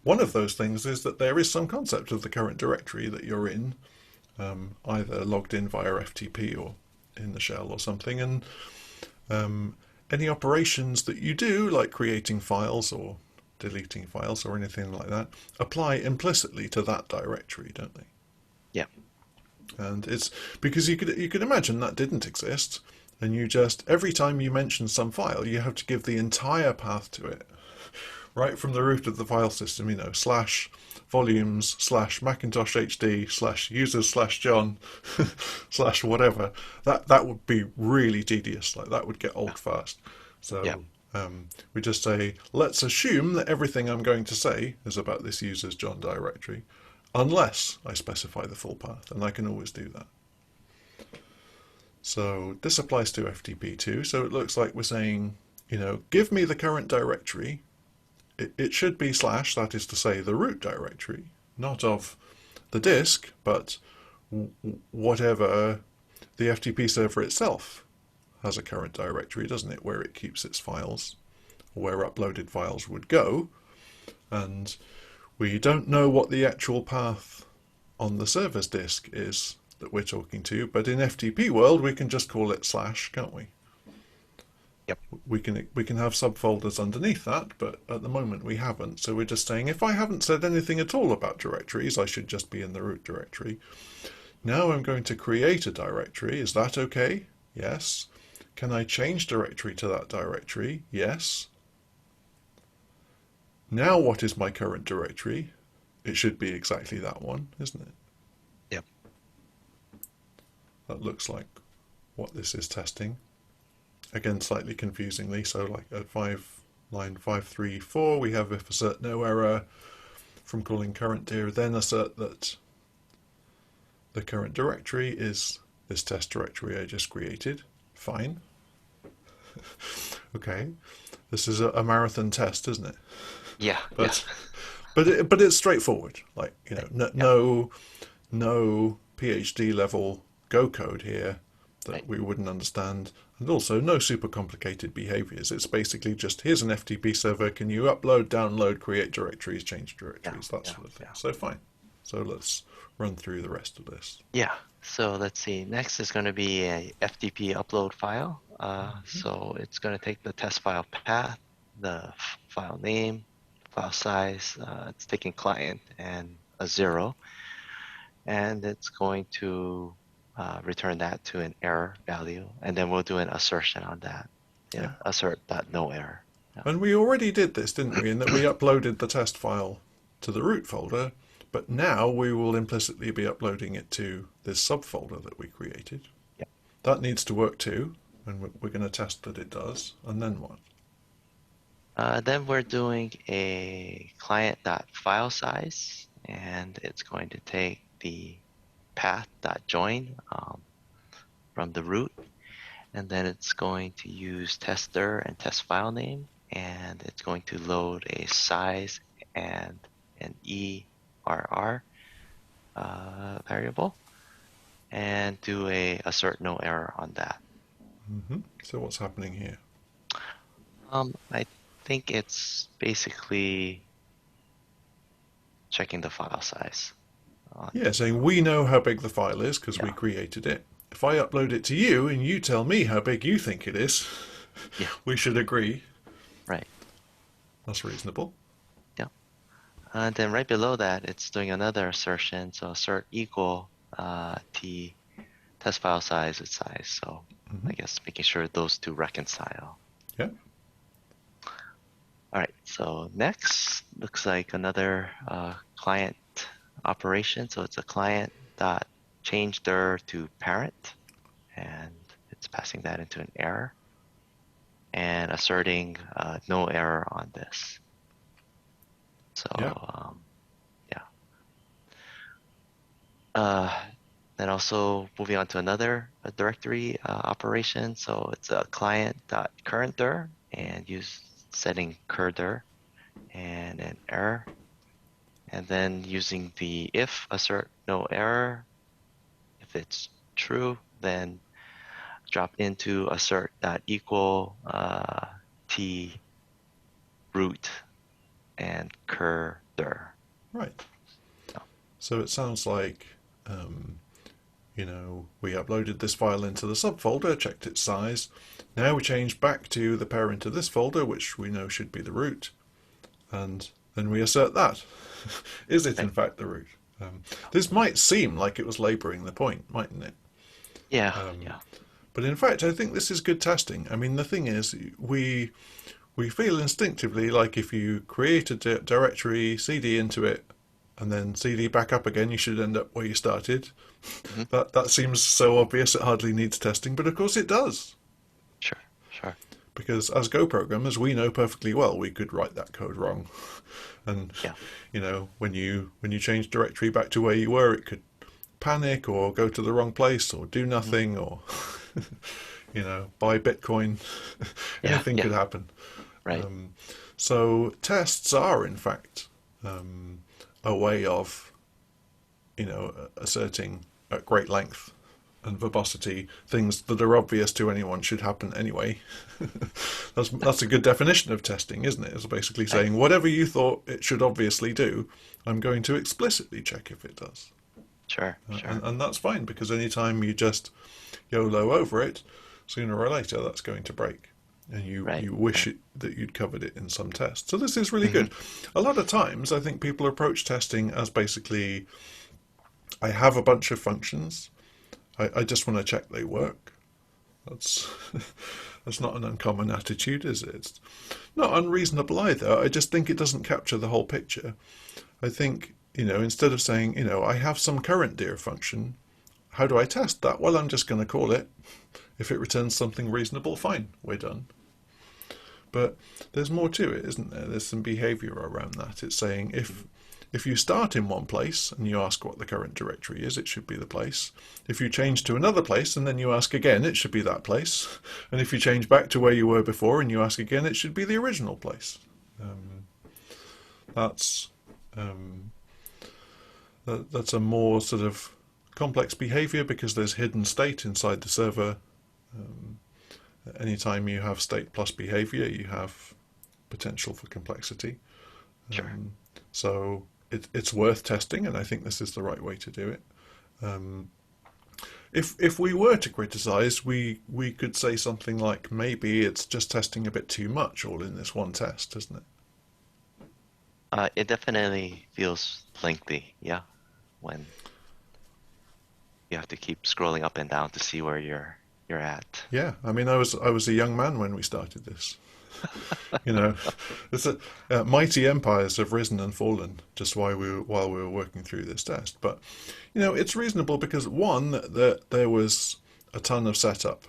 one of those things is that there is some concept of the current directory that you're in, either logged in via FTP or in the shell or something, and any operations that you do, like creating files or deleting files or anything like that, apply implicitly to that directory, don't they? Yeah. And it's because you could imagine that didn't exist, and you just every time you mention some file, you have to give the entire path to it, right from the root of the file system. Slash volumes slash Macintosh HD slash users slash John slash whatever. That would be really tedious. Like that would get Yeah. old fast. Yeah. So we just say, let's assume that everything I'm going to say is about this user's John directory, unless I specify the full path, and I can always do that. So this applies to FTP too. So it looks like we're saying, give me the current directory. It should be slash, that is to say, the root directory, not of the disk, but whatever the FTP server itself has a current directory, doesn't it, where it keeps its files, where uploaded files would go. And we don't know what the actual path on the server's disk is that we're talking to, but in FTP world we can just call it slash, can't we? Yep. We can have subfolders underneath that, but at the moment we haven't. So we're just saying if I haven't said anything at all about directories, I should just be in the root directory. Now I'm going to create a directory. Is that okay? Yes. Can I change directory to that directory? Yes. Now what is my current directory? It should be exactly that one, isn't it? Yep. That looks like what this is testing. Again, slightly confusingly. So like at line 534, we have if assert no error from calling current dir, then assert that the current directory is this test directory I just created. Fine. Okay. This is a marathon test, isn't it? Yeah. Yeah. But but it's straightforward. Like Yeah. no PhD level Go code here that Right. we wouldn't understand, and also no super complicated behaviors. It's basically just here's an FTP server. Can you upload, download, create directories, change Yeah. directories, that Yeah. sort of thing. Yeah. So fine. So let's run through the rest of this. Yeah. So let's see. Next is going to be a FTP upload file. Mm-hmm. So it's going to take the test file path, the file name, file size. It's taking client and a 0, and it's going to return that to an error value, and then we'll do an assertion on that. Yeah, Yeah. assert that no error. Yeah. And we already did this, didn't we? In that we uploaded the test file to the root folder, but now we will implicitly be uploading it to this subfolder that we created. Yeah. That needs to work too, and we're going to test that it does. And then what? Then we're doing a client.file size, and it's going to take the path.join from the root, and then it's going to use tester and test file name, and it's going to load a size and an ERR variable, and do a assert no error on that. So what's happening here? I think it's basically checking the file size. Yeah, saying we know how big the file is because we Yeah, created it. If I upload it to you and you tell me how big you think it is, yeah, we should agree. right. That's reasonable. Yeah. And then right below that, it's doing another assertion. So assert equal t test file size with size. So I guess making sure those two reconcile. Yeah. All right. So next looks like another client operation. So it's a client dot change dir to parent, and it's passing that into an error and asserting no error on this. So Yeah. yeah. Then also moving on to another directory operation. So it's a client.current dir and use setting cur dir and an error. And then using the if assert no error. If it's true, then drop into assert dot equal t root and cur dir. Right. No. So it sounds like, we uploaded this file into the subfolder, checked its size. Now we change back to the parent of this folder, which we know should be the root, and then we assert that. Is it in Right. fact the root? This might seem like it was labouring the point, mightn't it? Yeah. Um, Yeah. but in fact, I think this is good testing. I mean, the thing is, we feel instinctively like if you create a directory, cd into it, and then cd back up again, you should end up where you started. Hmm. That seems so obvious it hardly needs testing, but of course it does. Sure. Sure. Because as Go programmers, we know perfectly well we could write that code wrong. And Yeah. when you change directory back to where you were, it could panic or go to the wrong place or do Hmm. nothing or buy Bitcoin. Yeah. Anything Yeah. could happen. Right. So tests are in fact a way of asserting at great length and verbosity things that are obvious to anyone should happen anyway. That's a good definition of testing, isn't it? It's basically Right. saying whatever you thought it should obviously do, I'm going to explicitly check if it does. Sure. Sure. And that's fine, because anytime you just YOLO over it, sooner or later that's going to break. And Right. you wish Right. that you'd covered it in some test. So this is really Hmm. good. A lot of times I think people approach testing as basically, I have a bunch of functions. I just want to check they work. That's that's not an uncommon attitude, is it? It's not unreasonable either. I just think it doesn't capture the whole picture. I think, instead of saying, I have some current dir function, how do I test that? Well, I'm just going to call it. If it returns something reasonable, fine, we're done. But there's more to it, isn't there? There's some behavior around that. It's saying if you start in one place and you ask what the current directory is, it should be the place. If you change to another place and then you ask again, it should be that place. And if you change back to where you were before and you ask again, it should be the original place. That's that's a more sort of complex behavior because there's hidden state inside the server. Anytime you have state plus behavior, you have potential for complexity. Sure. So it's worth testing, and I think this is the right way to do it. If we were to criticize, we could say something like, maybe it's just testing a bit too much all in this one test, isn't it? It definitely feels lengthy. Yeah. When you have to keep scrolling up and down to see where you're at. Yeah, I mean, I was a young man when we started this. You know, it's mighty empires have risen and fallen just while we were working through this test. But it's reasonable because one, that there was a ton of setup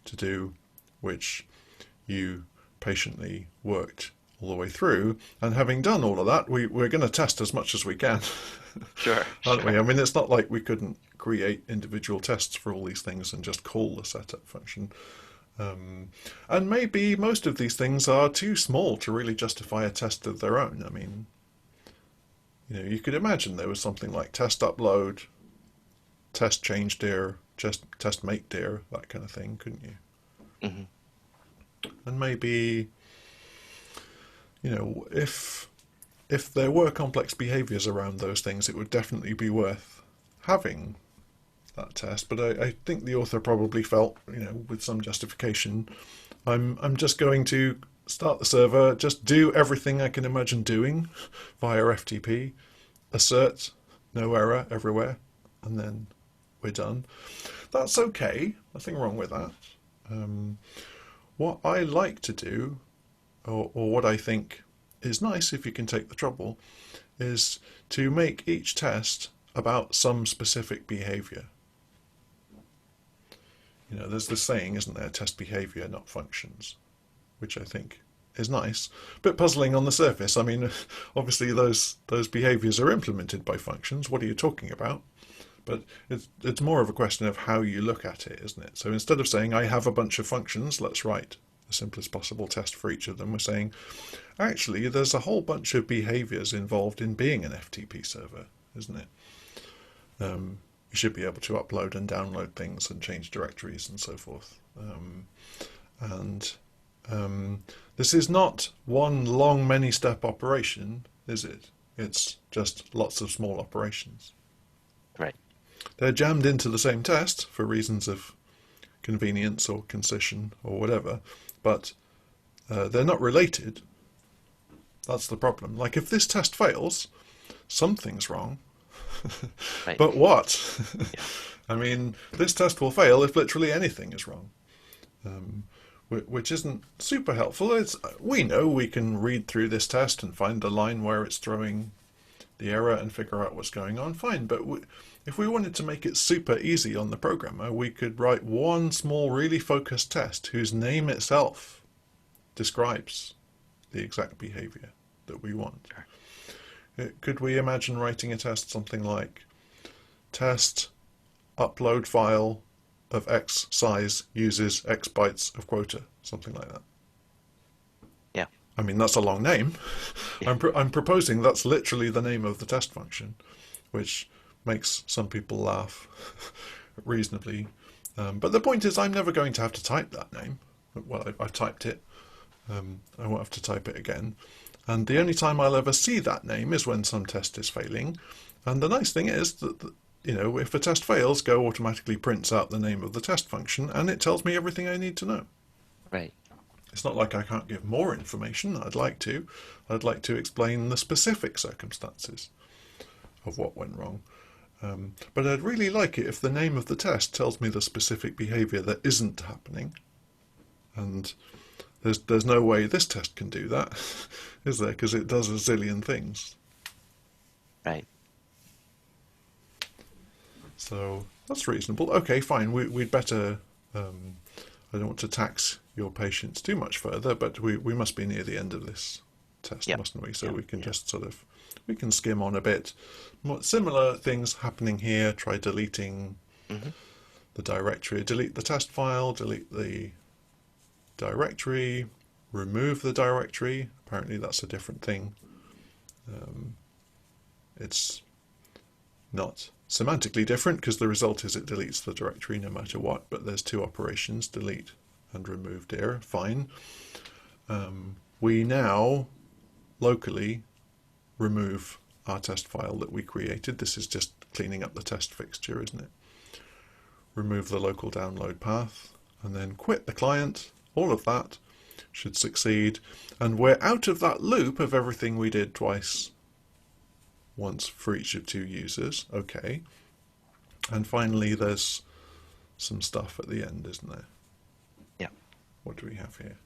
to do, which you patiently worked all the way through, and having done all of that, we're going to test as much as we can, Sure, aren't we? sure. I mean, it's not like we couldn't create individual tests for all these things and just call the setup function. And maybe most of these things are too small to really justify a test of their own. I mean, you could imagine there was something like test upload, test change dir, just test make dir, that kind of thing, couldn't you? Hmm. And maybe, if there were complex behaviors around those things, it would definitely be worth having that test. But I think the author probably felt, with some justification, I'm just going to start the server, just do everything I can imagine doing via FTP, assert, no error everywhere, and then we're done. That's okay, nothing wrong with that. What I like to do, or what I think is nice if you can take the trouble, is to make each test about some specific behavior. There's this saying, isn't there, test behavior, not functions, which I think is nice. A bit puzzling on the surface. I mean, obviously those behaviors are implemented by functions. What are you talking about? But it's more of a question of how you look at it, isn't it? So instead of saying, I have a bunch of functions, let's write the simplest possible test for each of them, we're saying, actually, there's a whole bunch of behaviors involved in being an FTP server, isn't it? You should be able to upload and download things and change directories and so forth. And this is not one long many-step operation, is it? It's just lots of small operations. Right. They're jammed into the same test for reasons of convenience or concision or whatever, but they're not related. That's the problem. Like if this test fails, something's wrong. Right. But what? Yeah. I mean, this test will fail if literally anything is wrong, which isn't super helpful. We know we can read through this test and find the line where it's throwing the error and figure out what's going on, fine. But if we wanted to make it super easy on the programmer, we could write one small, really focused test whose name itself describes the exact behavior that we want. Could we imagine writing a test something like test upload file of X size uses X bytes of quota, something like that? Yeah. I mean, that's a long name. Yeah. I'm proposing that's literally the name of the test function, which makes some people laugh reasonably. But the point is, I'm never going to have to type that name. Well, I've typed it. I won't have to type it again. And the only time I'll ever see that name is when some test is failing. And the nice thing is that, if a test fails, Go automatically prints out the name of the test function, and it tells me everything I need to know. Right. It's not like I can't give more information. I'd like to. I'd like to explain the specific circumstances of what went wrong. But I'd really like it if the name of the test tells me the specific behavior that isn't happening. And there's no way this test can do that, is there? Because it does a zillion things. Right. So that's reasonable. Okay, fine. We'd better. I don't want to tax your patience too much further, but we must be near the end of this test, Yep. mustn't we? So Yep. we can Yep. just we can skim on a bit. Similar things happening here. Try deleting the directory. Delete the test file. Delete the directory. Remove the directory. Apparently that's a different thing. It's not semantically different because the result is it deletes the directory no matter what, but there's two operations, delete and remove here. Fine. We now locally remove our test file that we created. This is just cleaning up the test fixture, isn't it? Remove the local download path and then quit the client. All of that should succeed. And we're out of that loop of everything we did twice, once for each of two users. Okay. And finally, there's some stuff at the end, isn't there? Yeah. What do we have here?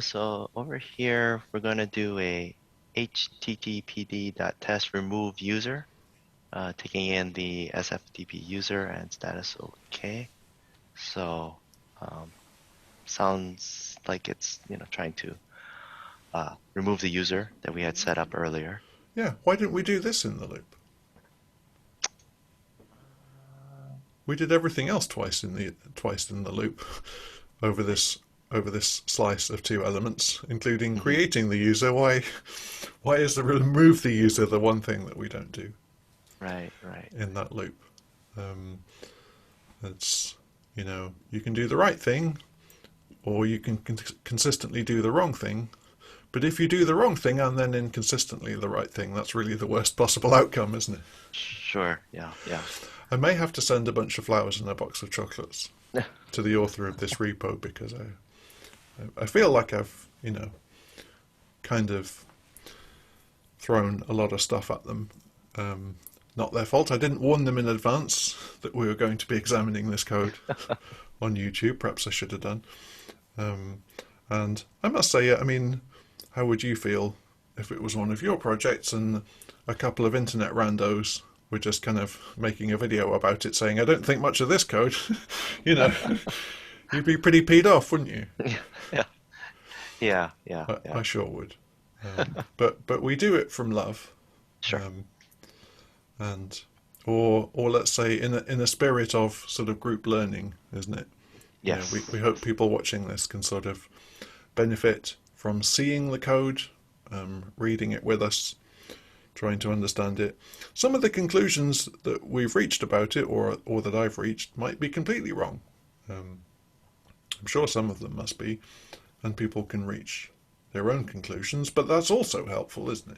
So over here, we're going to do a httpd.test remove user, taking in the sFTP user and status OK. So sounds like it's trying to remove the user that we had set up earlier. Yeah, why didn't we do this in the loop? We did everything else twice in the loop over this slice of two elements, including creating the user. Why is the remove the user the one thing that we don't do? Right. In that loop. It's you can do the right thing, or you can consistently do the wrong thing. But if you do the wrong thing and then inconsistently the right thing, that's really the worst possible outcome, isn't it? Sure. Yeah. I may have to send a bunch of flowers and a box of chocolates to the author of this repo because I feel like I've, kind of thrown a lot of stuff at them. Not their fault. I didn't warn them in advance that we were going to be examining this code on YouTube. Perhaps I should have done. And I must say, how would you feel if it was one of your projects and a couple of internet randos were just kind of making a video about it saying, I don't think much of this code? You'd be pretty peed off, wouldn't you? Yeah. I sure would. But we do it from love. Sure. Or let's say in a spirit of sort of group learning, isn't it? Yes. We hope people watching this can sort of benefit from seeing the code, reading it with us, trying to understand it. Some of the conclusions that we've reached about it, or that I've reached, might be completely wrong. I'm sure some of them must be, and people can reach their own conclusions, but that's also helpful, isn't it?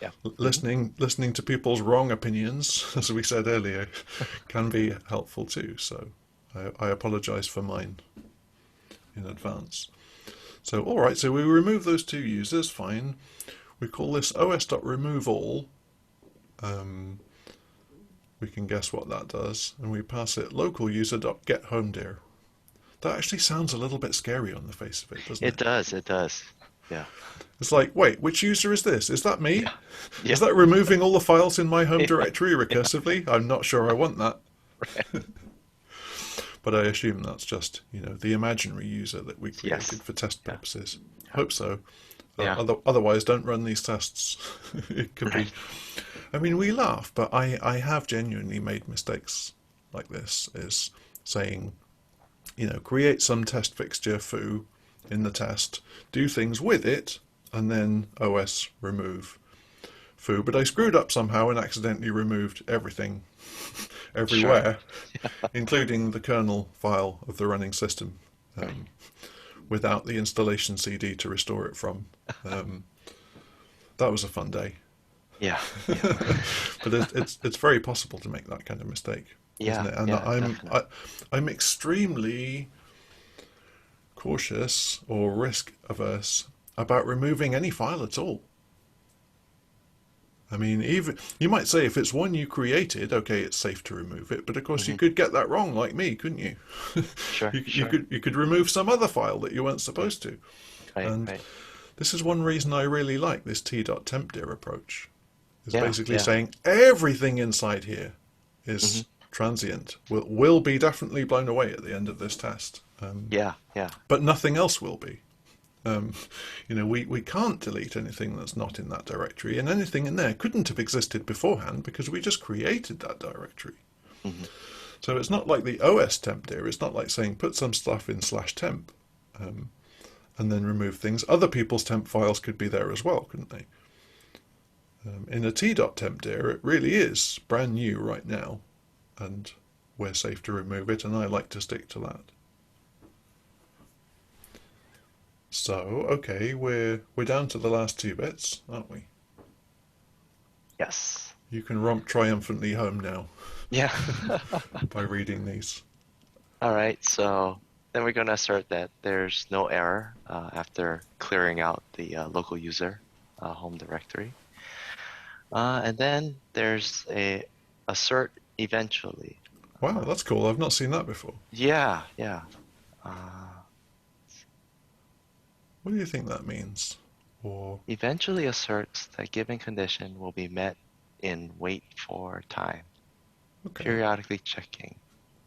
Yeah. Listening to people's wrong opinions, as we said earlier, can be helpful too. So I apologize for mine in advance. So all right, so we remove those two users, fine. We call this os.removeAll. We can guess what that does, and we pass it local user.getHomeDir. That actually sounds a little bit scary on the face of it, doesn't It it? does. It does. Yeah. It's like, wait, which user is this? Is that me? Yeah. Is Yeah. that removing all the files in my home Yeah. directory recursively? I'm not sure I want that. Right. But I assume that's just, the imaginary user that we Yes. created for test Yeah. purposes. Yeah. Hope so. Yeah. Otherwise, don't run these tests. It can be. Right. I mean, we laugh, but I have genuinely made mistakes like this. Is saying, create some test fixture foo in the test, do things with it, and then os remove foo. But I screwed up somehow and accidentally removed everything, Sure. everywhere, including the kernel file of the running system, Right. without the installation CD to restore it from. That was a fun day. Yeah. Yeah. But it's very possible to make that kind of mistake, isn't Yeah. it? And Yeah. Definitely. I'm extremely cautious or risk averse about removing any file at all. I mean, even you might say if it's one you created, okay, it's safe to remove it. But of course, you Hmm. could get that wrong, like me, couldn't you? Sure. You Sure. could remove some other file that you weren't supposed to. Right. And Right. this is one reason I really like this t.tempdir approach. It's Yeah. basically Yeah. saying everything inside here Hmm. is transient, will be definitely blown away at the end of this test, Yeah. Yeah. but nothing else will be. Um, we can't delete anything that's not in that directory, and anything in there couldn't have existed beforehand because we just created that directory. Hmm. So it's not like the OS temp dir. It's not like saying put some stuff in /temp and then remove things. Other people's temp files could be there as well, couldn't they? In a t.temp dir, it really is brand new right now, and we're safe to remove it, and I like to stick to that. So, okay, we're down to the last two bits, aren't we? Yes. You can romp triumphantly home now Yeah. by reading these. All right. So then we're going to assert that there's no error after clearing out the local user home directory. And then there's a assert eventually. Wow, that's cool. I've not seen that before. Yeah. Yeah. Uh, What do you think that means? Or, Eventually asserts that given condition will be met in wait for time, okay. periodically checking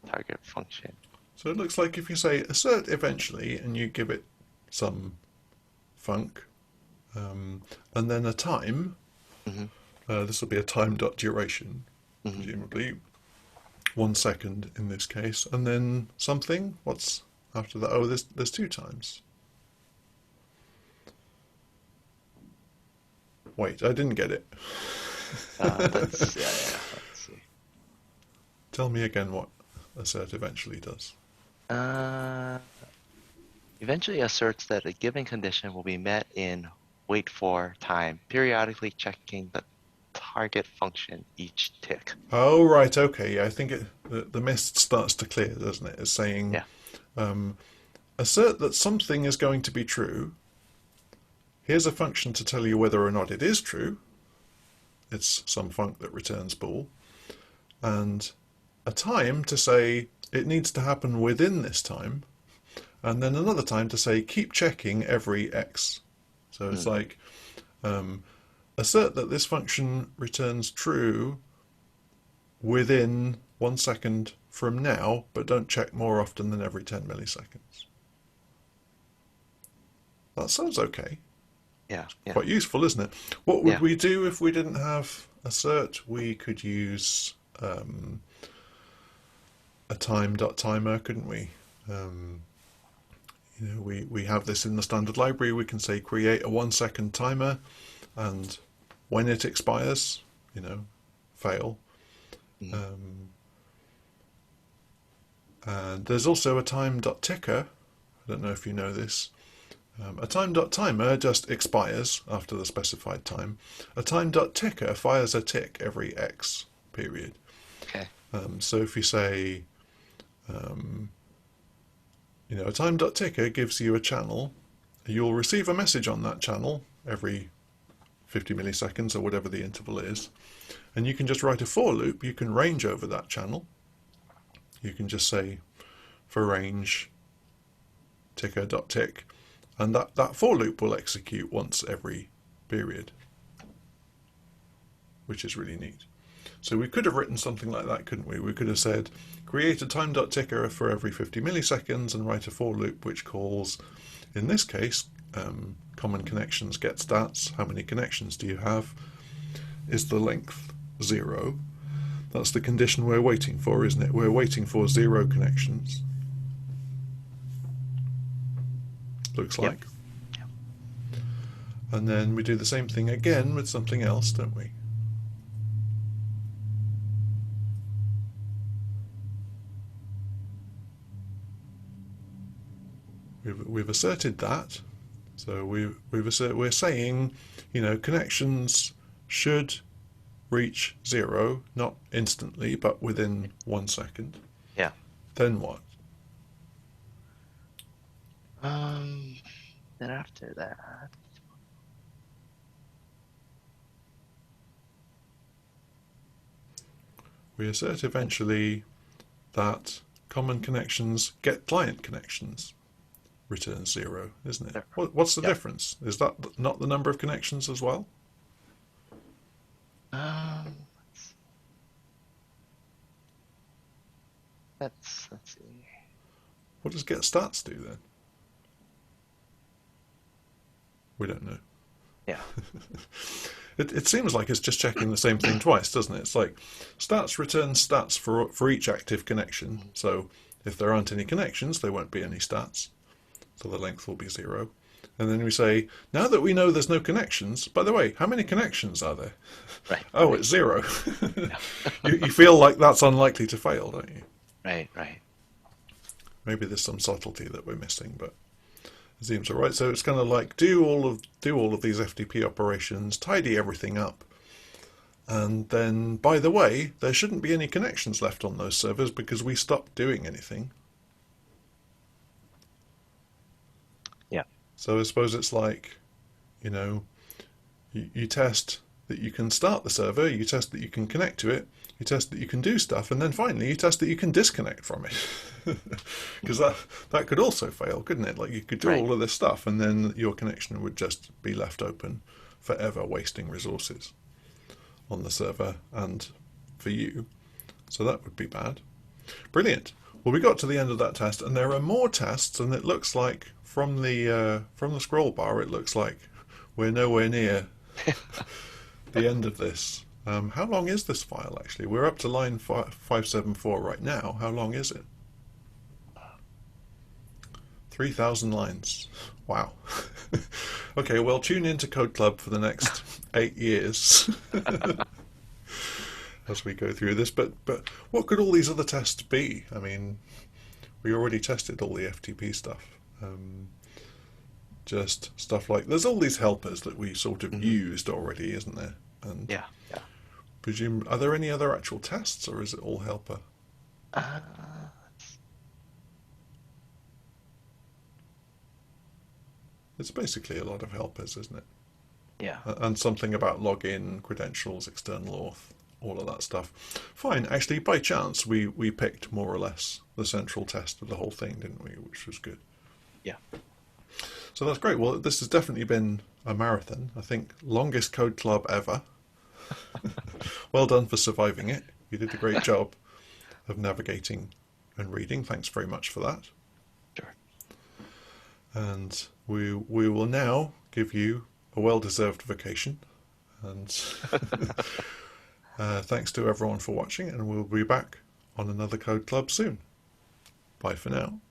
target function. So it looks like if you say assert eventually and you give it some func, and then a time, Hmm. this will be a time.Duration, Hmm. presumably 1 second in this case, and then something. What's after that? Oh, there's two times. Wait, I didn't get it. Let's see. Tell me again what assert eventually does. Uh, Eventually asserts that a given condition will be met in wait for time, periodically checking the target function each tick. Oh, right, okay. Yeah, I think the mist starts to clear, doesn't it? It's saying Yeah. assert that something is going to be true. Here's a function to tell you whether or not it is true. It's some func that returns bool. And a time to say it needs to happen within this time. And then another time to say keep checking every x. So it's like assert that this function returns true within 1 second from now, but don't check more often than every 10 milliseconds. That sounds okay. Yeah. Yeah. Quite useful, isn't it? What would Yeah. we do if we didn't have assert? We could use a time.timer, couldn't we? We have this in the standard library. We can say create a 1 second timer, and when it expires, fail. Mm. And there's also a time.ticker. I don't know if you know this. A time.Timer just expires after the specified time. A time.Ticker fires a tick every X period. Okay. So if you say, a time.Ticker gives you a channel, you'll receive a message on that channel every 50 milliseconds or whatever the interval is, and you can just write a for loop. You can range over that channel. You can just say for range ticker.tick, and that for loop will execute once every period, which is really neat. So we could have written something like that, couldn't we? We could have said create a time.ticker for every 50 milliseconds and write a for loop which calls, in this case, common connections get stats. How many connections do you have? Is the length 0? That's the condition we're waiting for, isn't it? We're waiting for 0 connections. Looks like. Yep. And then we do the same thing again with something else, don't we? We've asserted that. So we're saying, connections should reach 0, not instantly, but within 1 second. Yeah. Then what? Then after that, we assert eventually that common connections get client connections. Returns 0, isn't it? What's the difference? Is that not the number of connections as well? let's see. What does get stats do then? We don't know. Yeah. It seems like it's just checking the same thing twice, doesn't it? It's like stats returns stats for each active connection. So if there aren't any connections, there won't be any stats. So the length will be 0. And then we say, now that we know there's no connections, by the way, how many connections are there? Right. Oh, it's 0. You feel like that's unlikely to fail, don't you? Right. Maybe there's some subtlety that we're missing, but it seems all right. So it's kind of like do all of these FTP operations, tidy everything up, and then, by the way, there shouldn't be any connections left on those servers because we stopped doing anything. Yeah. So I suppose it's like, you test that you can start the server, you test that you can connect to it, you test that you can do stuff, and then finally you test that you can disconnect from it. Because that could also fail, couldn't it? Like you could do all of this stuff and then your connection would just be left open forever, wasting resources on the server and for you. So that would be bad. Brilliant. Well, we got to the end of that test, and there are more tests, and it looks like from the scroll bar, it looks like we're nowhere near the end of this. How long is this file, actually? We're up to line 574 right now. How long is it? 3,000 lines. Wow. Okay, well, tune into Code Club for the next 8 years as we go through this. But what could all these other tests be? I mean, we already tested all the FTP stuff. Just stuff like, there's all these helpers that we sort of used already, isn't there? And Yeah. presume, are there any other actual tests, or is it all helper? It's basically a lot of helpers, isn't it? Yeah. And something about login, credentials, external auth, all of that stuff. Fine. Actually, by chance, we picked more or less the central test of the whole thing, didn't we? Which was good. Yeah. So that's great. Well, this has definitely been a marathon. I think longest Code Club ever. Well done for surviving it. You did a great job of navigating and reading. Thanks very much for that. Sure. And we will now give you a well-deserved vacation. And thanks to everyone for watching, and we'll be back on another Code Club soon. Bye for now.